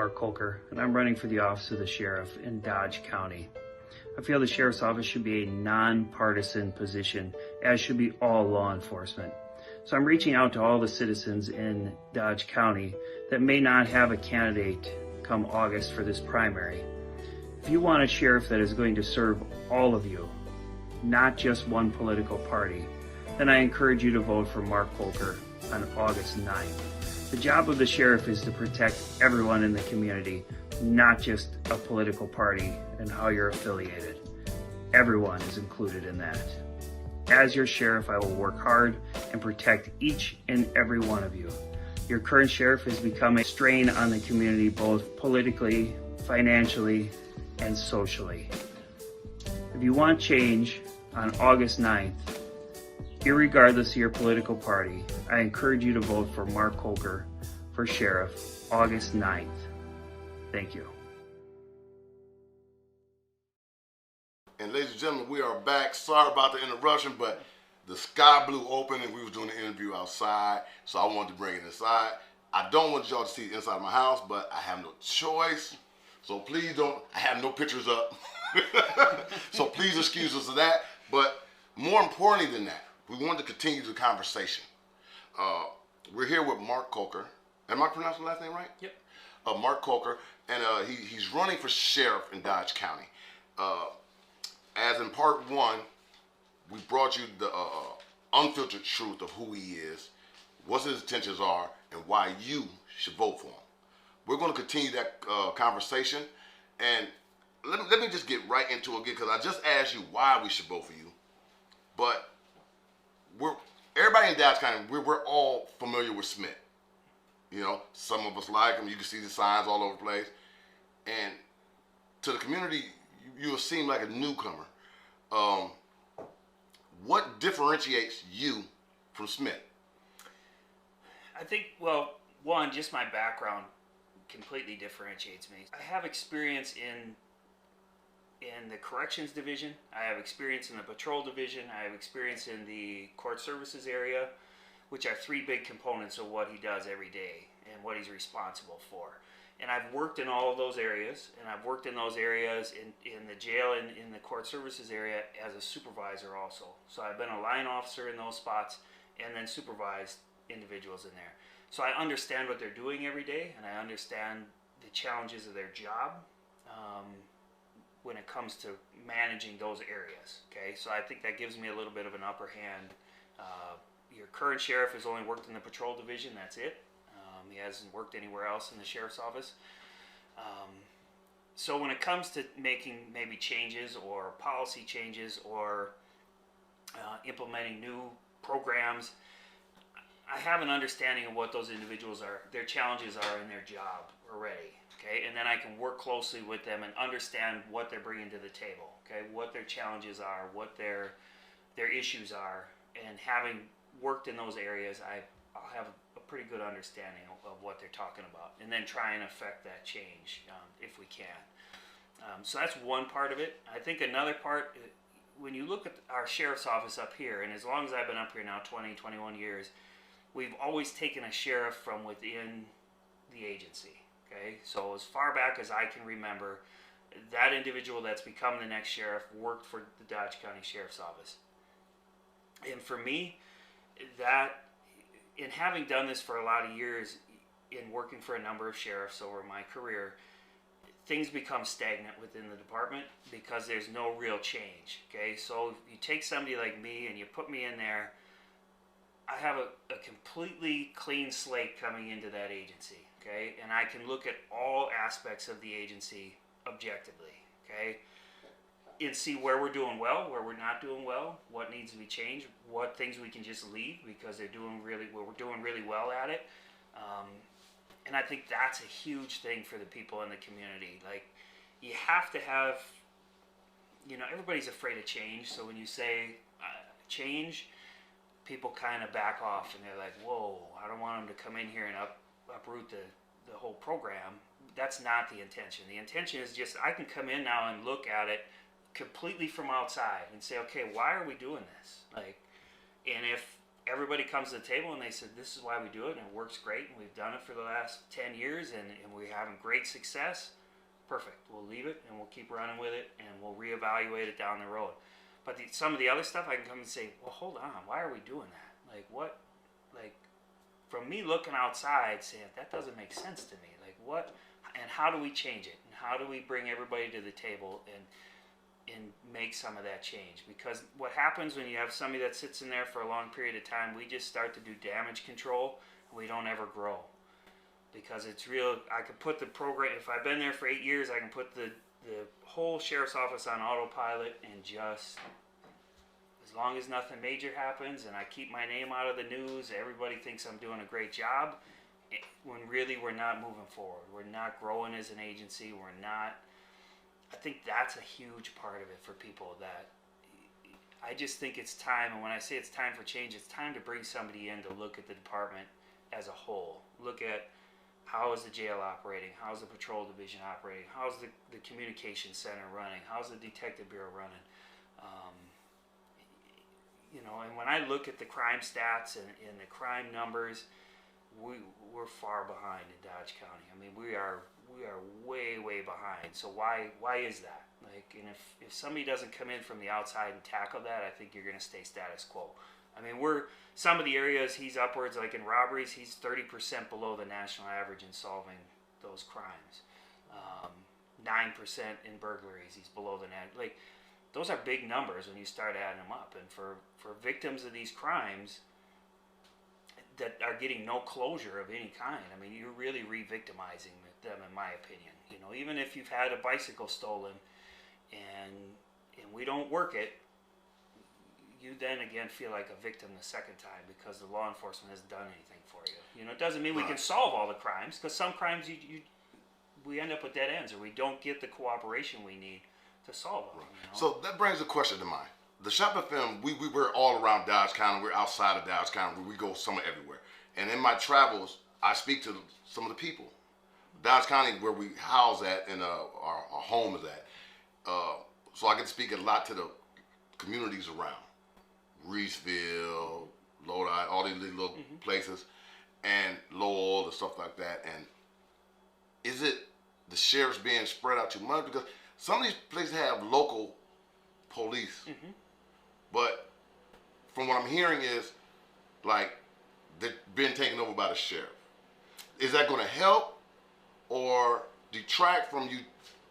Mark Colker, and I'm running for the office of the sheriff in Dodge County. I feel the sheriff's office should be a nonpartisan position, as should be all law enforcement. So I'm reaching out to all the citizens in Dodge County that may not have a candidate come August for this primary. If you want a sheriff that is going to serve all of you, not just one political party, then I encourage you to vote for Mark Colker on August 9th. The job of the sheriff is to protect everyone in the community, not just a political party and how you're affiliated. Everyone is included in that. As your sheriff, I will work hard and protect each and every one of you. Your current sheriff has become a strain on the community, both politically, financially, and socially. If you want change on August 9th, irregardless of your political party, I encourage you to vote for Mark Colker for sheriff August 9th. Thank you. And ladies and gentlemen, we are back. Sorry about the interruption, but the sky blew open and we was doing the interview outside, so I wanted to bring it inside. I don't want y'all to see the inside of my house, but I have no choice. So please don't, I have no pictures up. So please excuse us of that. But more importantly than that, we wanted to continue the conversation. We're here with Mark Colker. Am I pronouncing the last name right? Yep. Mark Colker, and he's running for sheriff in Dodge County. As in part one, we brought you the unfiltered truth of who he is, what his intentions are, and why you should vote for him. We're going to continue that conversation, and let me just get right into it again, because I just asked you why we should vote for you. But everybody in Dodge County, we're all familiar with Smith. You know, some of us like him. You can see the signs all over the place. And to the community, you'll seem like a newcomer. What differentiates you from Smith? I think, well, one, just my background completely differentiates me. I have experience in the corrections division. I have experience in the patrol division. I have experience in the court services area, which are three big components of what he does every day and what he's responsible for. And I've worked in all of those areas, and I've worked in those areas in the jail and in the court services area as a supervisor also. So I've been a line officer in those spots and then supervised individuals in there. So I understand what they're doing every day, and I understand the challenges of their job when it comes to managing those areas. Okay, so I think that gives me a little bit of an upper hand. Your current sheriff has only worked in the patrol division, that's it. He hasn't worked anywhere else in the sheriff's office. So when it comes to making maybe changes or policy changes or implementing new programs, I have an understanding of what those individuals are, their challenges are in their job already. Okay, and then I can work closely with them and understand what they're bringing to the table. Okay, what their challenges are, what their issues are, and having worked in those areas, I'll have a pretty good understanding of what they're talking about, and then try and affect that change if we can. So that's one part of it. I think another part, when you look at our sheriff's office up here, and as long as I've been up here now, 20, 21 years, we've always taken a sheriff from within the agency. Okay, so as far back as I can remember, that individual that's become the next sheriff worked for the Dodge County Sheriff's Office. And for me, that, in having done this for a lot of years, in working for a number of sheriffs over my career, things become stagnant within the department because there's no real change. Okay, so if you take somebody like me and you put me in there, I have a completely clean slate coming into that agency. Okay, and I can look at all aspects of the agency objectively. Okay, and see where we're doing well, where we're not doing well, what needs to be changed, what things we can just leave because we're doing really well at it. And I think that's a huge thing for the people in the community. Like, you have to have, you know, everybody's afraid of change. So when you say change, people kind of back off and they're like, whoa, I don't want them to come in here and uproot the whole program. That's not the intention. The intention is just, I can come in now and look at it completely from outside and say, okay, why are we doing this? Like, and if everybody comes to the table and they said, this is why we do it, and it works great, and we've done it for the last 10 years, and we're having great success. Perfect. We'll leave it, and we'll keep running with it, and we'll reevaluate it down the road. But some of the other stuff, I can come and say, well, hold on, why are we doing that? Like, what? Like, from me looking outside, saying, that doesn't make sense to me. Like, what? And how do we change it? And how do we bring everybody to the table and make some of that change? Because what happens when you have somebody that sits in there for a long period of time, we just start to do damage control, and we don't ever grow. Because it's real, I could put the program, if I've been there for 8 years, I can put the whole sheriff's office on autopilot, and just, as long as nothing major happens and I keep my name out of the news, everybody thinks I'm doing a great job, when really we're not moving forward. We're not growing as an agency. We're not, I think that's a huge part of it for people. That I just think it's time, and when I say it's time for change, it's time to bring somebody in to look at the department as a whole. Look at, how is the jail operating? How's the patrol division operating? How's the communication center running? How's the detective bureau running? And when I look at the crime stats and the crime numbers, we're far behind in Dodge County. I mean, we are way behind. So why is that? Like, and if somebody doesn't come in from the outside and tackle that, I think you're going to stay status quo. I mean, some of the areas he's upwards, like in robberies, he's 30% below the national average in solving those crimes. 9% in burglaries, he's below the net. Like, those are big numbers when you start adding them up. And for victims of these crimes that are getting no closure of any kind, I mean, you're really re-victimizing them, in my opinion. Even if you've had a bicycle stolen and we don't work it, you then again feel like a victim the second time because the law enforcement hasn't done anything for you. It doesn't mean we can solve all the crimes, because some crimes we end up with dead ends, or we don't get the cooperation we need to solve them. So that brings a question to mind. The ShopFM, we're all around Dodge County. We're outside of Dodge County. We go somewhere everywhere. And in my travels, I speak to some of the people. Dodge County, where we house at and our home is at. So I can speak a lot to the communities around. Reeseville, Lodi, all these little places, and Lowell and stuff like that. And is it the sheriffs being spread out too much? Because some of these places have local police, but from what I'm hearing is, like, they're being taken over by the sheriff. Is that going to help or detract from you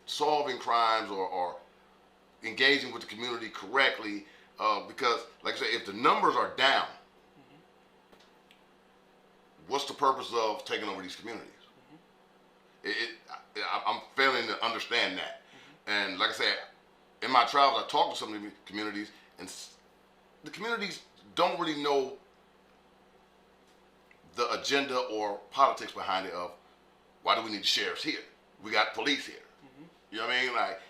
solving crimes or engaging with the community correctly? Because, like I said, if the numbers are down, what's the purpose of taking over these communities? I'm failing to understand that. And like I said, in my travels, I talked to some of the communities, and the communities don't really know the agenda or politics behind it of why do we need sheriffs here? We got police here. You know what I mean? Like,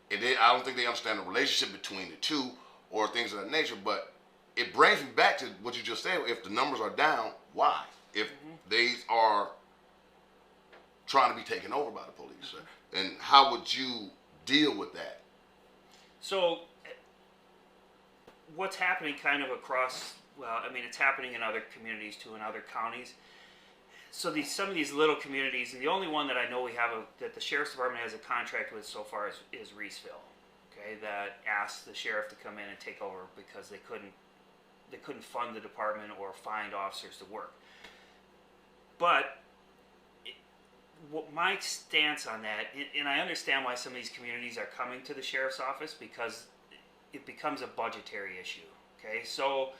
and I don't think they understand the relationship between the two or things of that nature. But it brings me back to what you just said. If the numbers are down, why? If they are trying to be taken over by the police, and how would you deal with that? So what's happening kind of across, well, I mean, it's happening in other communities too, in other counties. So some of these little communities, and the only one that I know we have that the sheriff's department has a contract with so far is Reeseville, okay, that asked the sheriff to come in and take over because they couldn't fund the department or find officers to work. But my stance on that, and I understand why some of these communities are coming to the sheriff's office, because it becomes a budgetary issue. Okay, so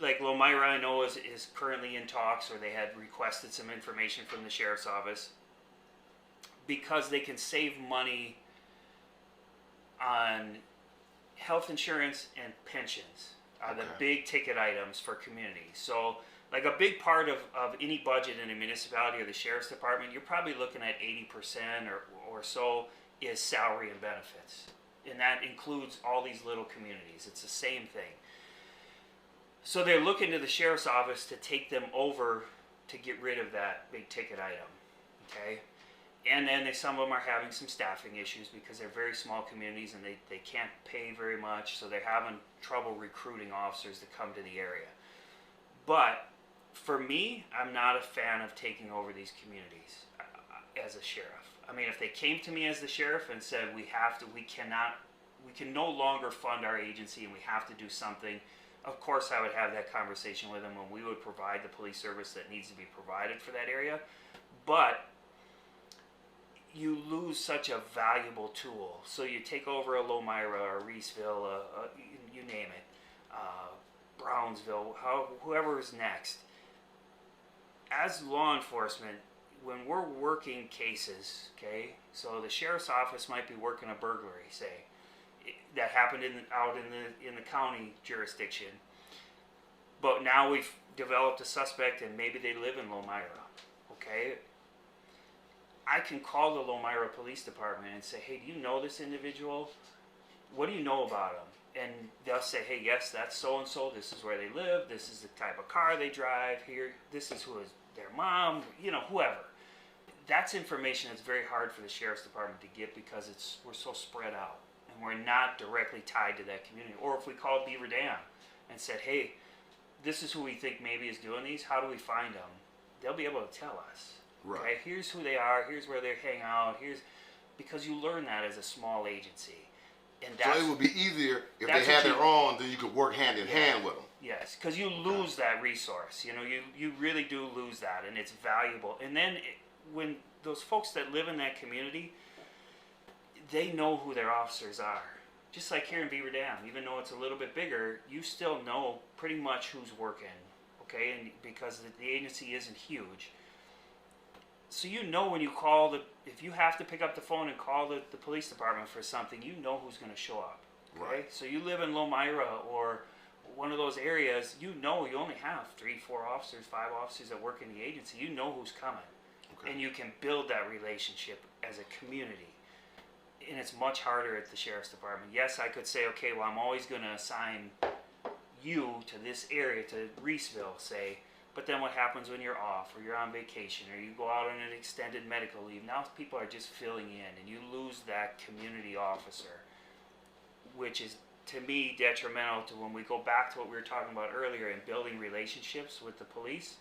like Lomira, I know is currently in talks, or they had requested some information from the sheriff's office, because they can save money on health insurance and pensions are the big ticket items for communities. So like a big part of any budget in a municipality or the sheriff's department, you're probably looking at 80% or so is salary and benefits. And that includes all these little communities. It's the same thing. So they're looking to the sheriff's office to take them over to get rid of that big ticket item. Okay? And then some of them are having some staffing issues because they're very small communities and they can't pay very much, so they're having trouble recruiting officers to come to the area. But for me, I'm not a fan of taking over these communities as a sheriff. I mean, if they came to me as the sheriff and said we can no longer fund our agency and we have to do something, of course I would have that conversation with them, and we would provide the police service that needs to be provided for that area. But you lose such a valuable tool. So you take over a Lomira or Reeseville, you name it, Brownsville, whoever is next. As law enforcement, when we're working cases, okay, so the sheriff's office might be working a burglary, say, that happened out in the county jurisdiction, but now we've developed a suspect and maybe they live in Lomira, okay. I can call the Lomira Police Department and say, hey, do you know this individual? What do you know about him? And they'll say, hey, yes, that's so-and-so. This is where they live. This is the type of car they drive here. This is who is their mom, whoever. That's information that's very hard for the Sheriff's Department to get because we're so spread out and we're not directly tied to that community. Or if we called Beaver Dam and said, hey, this is who we think maybe is doing these. How do we find them? They'll be able to tell us. Right. Okay, here's who they are. Here's where they hang out. Because you learn that as a small agency. And so it would be easier if they had their own, then you could work hand in hand with them. Yes, because you lose that resource. You really do lose that, and it's valuable. And then when those folks that live in that community, they know who their officers are. Just like here in Beaver Dam, even though it's a little bit bigger, you still know pretty much who's working. Okay, and because the agency isn't huge. So when you call if you have to pick up the phone and call the police department for something, you know who's going to show up. Okay? Right. So you live in Lomira or one of those areas, you only have 3, 4 officers, 5 officers that work in the agency. You know who's coming. Okay. And you can build that relationship as a community. And it's much harder at the Sheriff's Department. Yes, I could say, okay, well, I'm always going to assign you to this area, to Reeseville, say. But then what happens when you're off or you're on vacation or you go out on an extended medical leave? Now people are just filling in and you lose that community officer, which is, to me, detrimental to when we go back to what we were talking about earlier in building relationships with the police.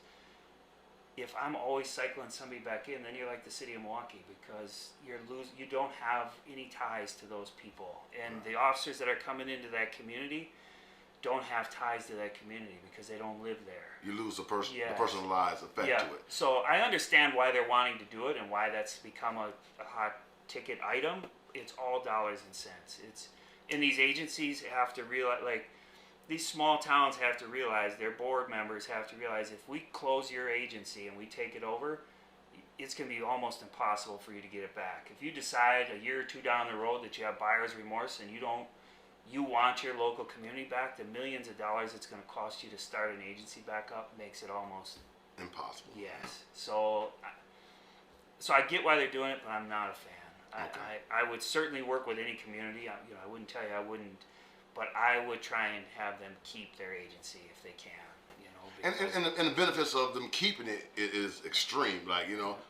If I'm always cycling somebody back in, then you're like the city of Milwaukee because you don't have any ties to those people. And the officers that are coming into that community don't have ties to that community because they don't live there. You lose the personalized effect to it. So I understand why they're wanting to do it and why that's become a hot ticket item. It's all dollars and cents. And these agencies have to realize, like these small towns have to realize, their board members have to realize, if we close your agency and we take it over, it's going to be almost impossible for you to get it back. If you decide a year or two down the road that you have buyer's remorse and you want your local community back, the millions of dollars it's going to cost you to start an agency back up makes it almost impossible. Yes. So I get why they're doing it, but I'm not a fan. Okay. I would certainly work with any community. I wouldn't tell you I wouldn't, but I would try and have them keep their agency if they can. And the benefits of them keeping it is extreme. Like,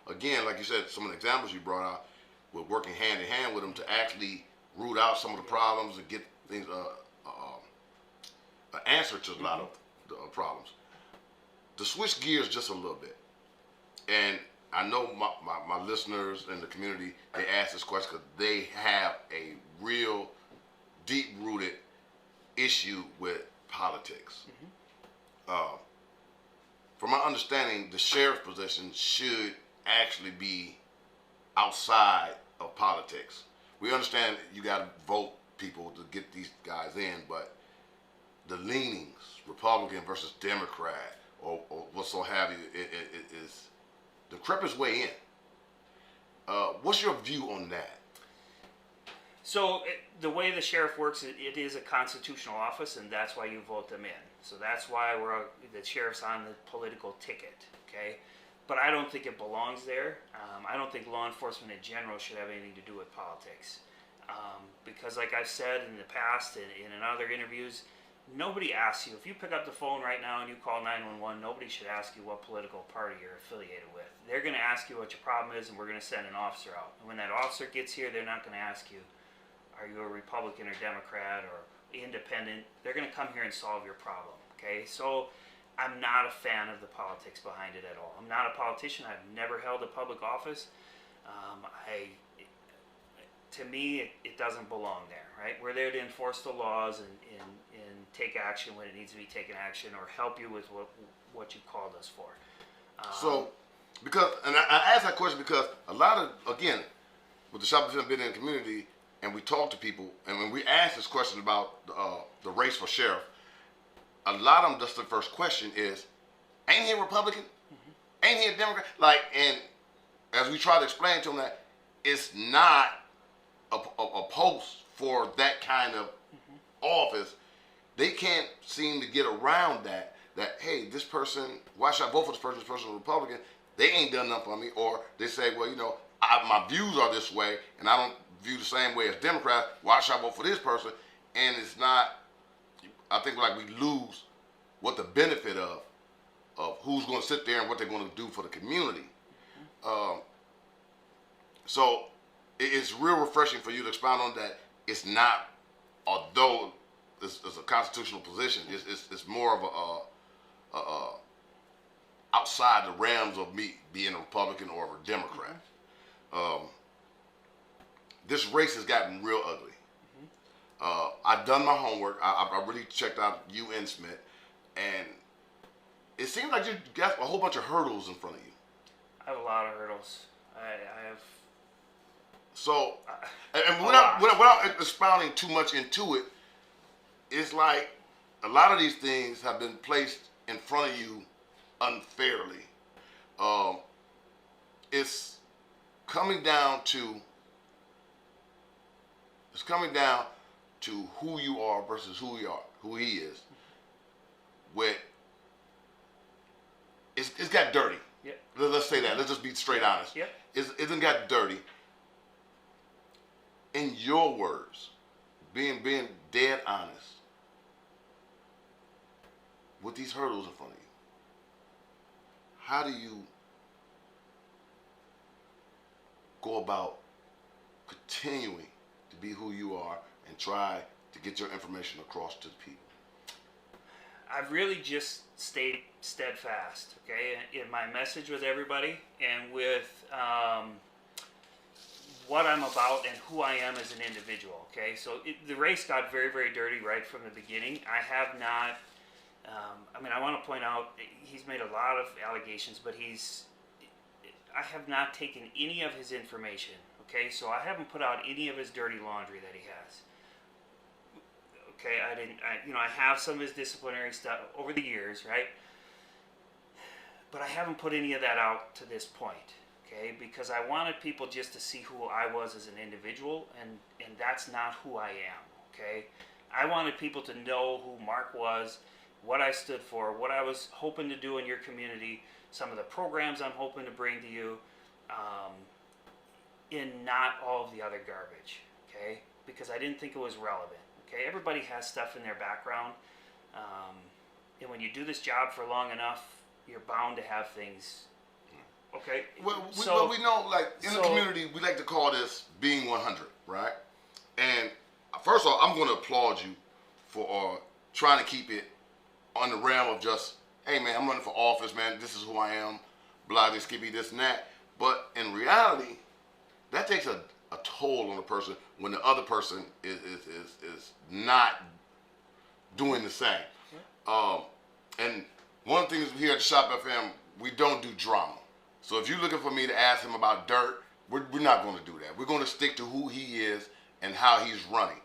again, like you said, some of the examples you brought out, we're working hand in hand with them to actually root out some of the problems and get things an answer to a lot of the problems. To switch gears just a little bit, and I know my listeners in the community, they ask this question because they have a real deep-rooted issue with politics. From my understanding, the sheriff's position should actually be outside of politics. We understand you got to vote people to get these guys in, but the leanings, Republican versus Democrat, or what so have you, it is the crept way in. What's your view on that? So the way the sheriff works, it is a constitutional office, and that's why you vote them in. So that's why the sheriff's on the political ticket, okay? But I don't think it belongs there. I don't think law enforcement in general should have anything to do with politics. Because like I've said in the past and in other interviews, nobody asks you, if you pick up the phone right now and you call 911, nobody should ask you what political party you're affiliated with. They're going to ask you what your problem is, and we're going to send an officer out. And when that officer gets here, they're not going to ask you, are you a Republican or Democrat or independent? They're going to come here and solve your problem, okay? So I'm not a fan of the politics behind it at all. I'm not a politician. I've never held a public office. To me, it doesn't belong there, right? We're there to enforce the laws and take action when it needs to be taken action, or help you with what you called us for. So, and I asked that question because a lot of, again, with the ShopFM been in the community, and we talk to people, and when we ask this question about the race for sheriff, a lot of them, just the first question is, ain't he a Republican? Mm-hmm. Ain't he a Democrat? Like, and as we try to explain to them that it's not a post for that kind of office, they can't seem to get around that, hey, this person, why should I vote for this person is a Republican? They ain't done nothing for me. Or they say, well, my views are this way, and I don't view the same way as Democrats. Why should I vote for this person? And it's not, I think like we lose what the benefit of who's going to sit there and what they're going to do for the community. So it's real refreshing for you to expound on that. It's not, although it's a constitutional position, it's more of a outside the realms of me being a Republican or a Democrat. This race has gotten real ugly. I've done my homework. I really checked out you and Smith, and it seems like you got a whole bunch of hurdles in front of you. I have a lot of hurdles. I have. So, and without expounding too much into it, it's like a lot of these things have been placed in front of you unfairly. It's coming down to who you are versus who he is. With it's got dirty. Yep. Let's say that. Let's just be straight honest. Yep. It's got dirty. In your words, being dead honest, with these hurdles in front of you, how do you go about continuing to be who you are and try to get your information across to the people? I've really just stayed steadfast, okay, in my message with everybody, and with what I'm about and who I am as an individual, okay? So the race got very, very dirty right from the beginning. I have not, I want to point out, he's made a lot of allegations, but I have not taken any of his information, okay? So I haven't put out any of his dirty laundry that he has. Okay, I have some of his disciplinary stuff over the years, right? But I haven't put any of that out to this point, okay? Because I wanted people just to see who I was as an individual, and that's not who I am, okay? I wanted people to know who Mark was, what I stood for, what I was hoping to do in your community, some of the programs I'm hoping to bring to you, and not all of the other garbage, okay? Because I didn't think it was relevant. Okay, everybody has stuff in their background, and when you do this job for long enough, you're bound to have things. Okay. Well, we know, like in the community, we like to call this being 100, right? And first of all, I'm going to applaud you for trying to keep it on the realm of just, hey man, I'm running for office, man. This is who I am. Blah, this, skippy, this and that. But in reality, that takes a toll on the person when the other person is not doing the same. Yeah. And one of the things here at the ShopFM, we don't do drama. So if you're looking for me to ask him about dirt, we're not going to do that. We're going to stick to who he is and how he's running.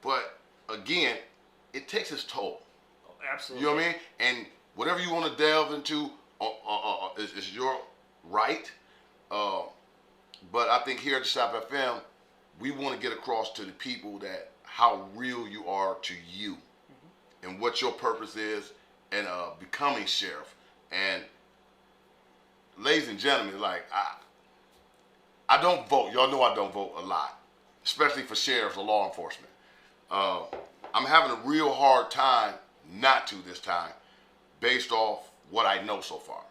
But again, it takes its toll. Oh, absolutely. You know what I mean? And whatever you want to delve into is your right. But I think here at the ShopFM, we want to get across to the people that how real you are to you, and what your purpose is in becoming sheriff. And ladies and gentlemen, like I don't vote. Y'all know I don't vote a lot, especially for sheriffs or law enforcement. I'm having a real hard time not to this time, based off what I know so far.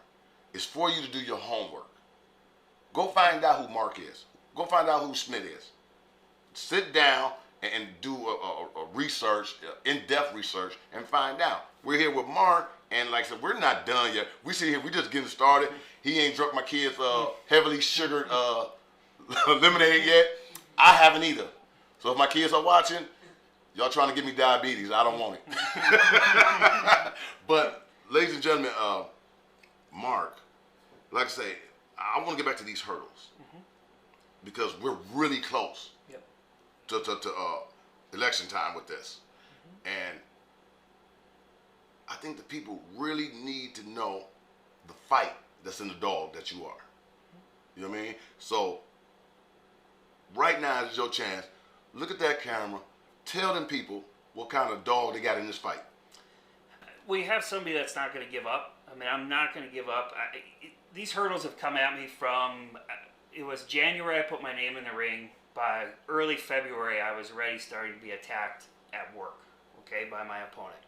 It's for you to do your homework. Go find out who Mark is. Go find out who Smith is. Sit down and do a research, in-depth research, and find out. We're here with Mark, and like I said, we're not done yet. We sit here, we just getting started. He ain't drunk my kids' heavily sugared lemonade yet. I haven't either. So if my kids are watching, y'all trying to give me diabetes, I don't want it. But ladies and gentlemen, Mark, like I say, I want to get back to these hurdles because we're really close to election time with this, and I think the people really need to know the fight that's in the dog that you are. You know what I mean? So right now is your chance. Look at that camera. Tell them people what kind of dog they got in this fight. We have somebody that's not going to give up. I mean, I'm not going to give up. These hurdles have come at me from, it was January I put my name in the ring. By early February, I was already starting to be attacked at work, okay, by my opponent.